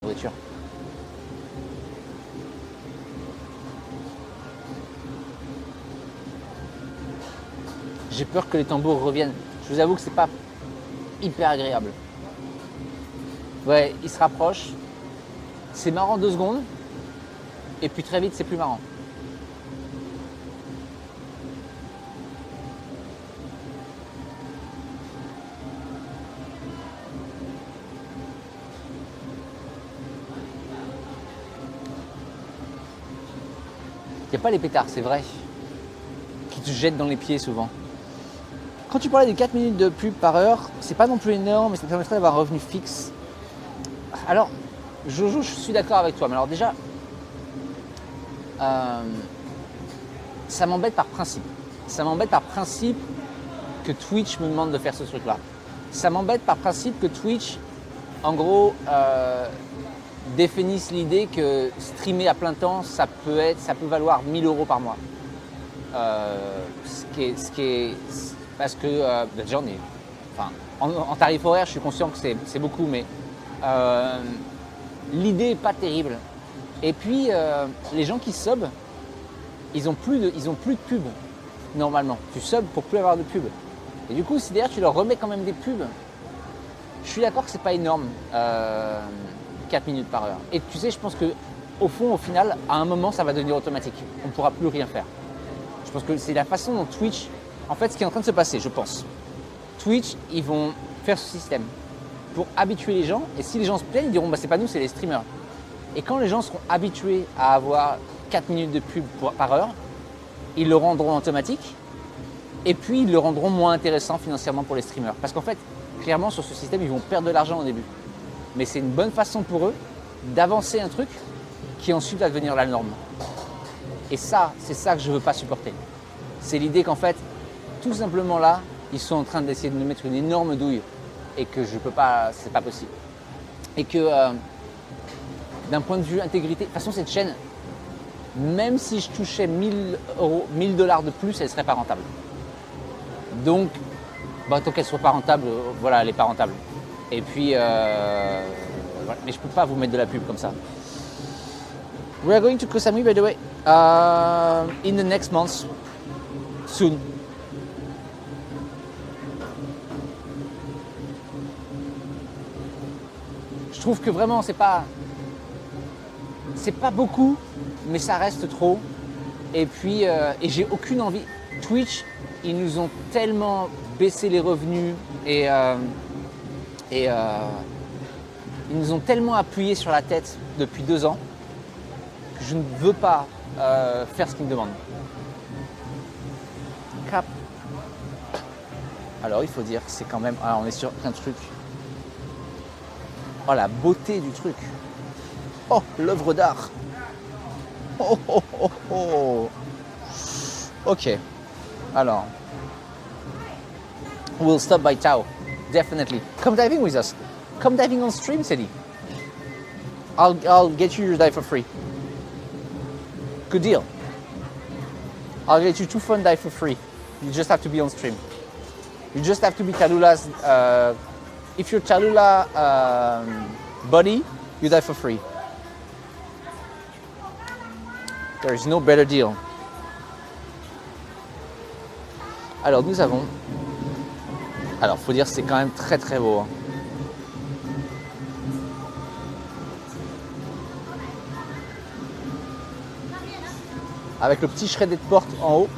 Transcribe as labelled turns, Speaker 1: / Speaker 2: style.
Speaker 1: nourriture. J'ai peur que les tambours reviennent. Je vous avoue que c'est pas hyper agréable. Ouais, ils se rapprochent. C'est marrant 2 secondes. Et puis très vite, c'est plus marrant. Il n'y a pas les pétards, c'est vrai, qui te jettent dans les pieds souvent. Quand tu parlais des 4 minutes de pub par heure, c'est pas non plus énorme, mais ça te permettrait d'avoir un revenu fixe. Alors, Jojo, je suis d'accord avec toi, mais alors déjà, ça m'embête par principe. Ça m'embête par principe que Twitch me demande de faire ce truc-là. Ça m'embête par principe que Twitch, en gros, définissent l'idée que streamer à plein temps, ça peut valoir 1 000 € par mois. Ce qui est parce que déjà on est, enfin, en tarif horaire, je suis conscient que c'est beaucoup, mais l'idée est pas terrible. Et puis les gens qui sub, ils ont plus de pub normalement. Tu sub pour plus avoir de pub. Et du coup, si derrière tu leur remets quand même des pubs, je suis d'accord que c'est pas énorme. 4 minutes par heure. Et tu sais, je pense que au fond, au final, à un moment, ça va devenir automatique. On ne pourra plus rien faire. Je pense que c'est la façon dont Twitch, en fait, ce qui est en train de se passer, je pense. Twitch, ils vont faire ce système pour habituer les gens. Et si les gens se plaignent, ils diront, bah, c'est pas nous, c'est les streamers. Et quand les gens seront habitués à avoir 4 minutes de pub par heure, ils le rendront automatique. Et puis, ils le rendront moins intéressant financièrement pour les streamers. Parce qu'en fait, clairement, sur ce système, ils vont perdre de l'argent au début. Mais c'est une bonne façon pour eux d'avancer un truc qui ensuite va devenir la norme. Et ça, c'est ça que je ne veux pas supporter. C'est l'idée qu'en fait, tout simplement là, ils sont en train d'essayer de nous mettre une énorme douille et que je peux pas, c'est pas possible. Et que d'un point de vue intégrité, de toute façon cette chaîne, même si je touchais 1 000 $, de plus, elle ne serait pas rentable. Donc, bah, tant qu'elle ne soit pas rentable, voilà, elle n'est pas rentable. Et puis, voilà. Mais je peux pas vous mettre de la pub comme ça. We are going to Koh Samui, by the way, in the next month, soon. Je trouve que vraiment c'est pas beaucoup, mais ça reste trop. Et puis, et j'ai aucune envie. Twitch, ils nous ont tellement baissé les revenus et ils nous ont tellement appuyé sur la tête depuis 2 ans que je ne veux pas faire ce qu'ils me demandent. Cap. Alors il faut dire, c'est quand même... Alors on est sur un truc. Oh la beauté du truc. Oh l'œuvre d'art. Oh oh oh oh. Ok. Alors. We'll stop by Tao. Definitely. Come diving with us. Come diving on stream, City. I'll get you your dive for free. Good deal. I'll get you 2 fun dive for free. You just have to be on stream. You just have to be Tallulah. If you're Tallulah buddy, you dive for free. There is no better deal. Alors nous avons... Alors faut dire c'est quand même très très beau. Hein. Avec le petit shredded porte en haut.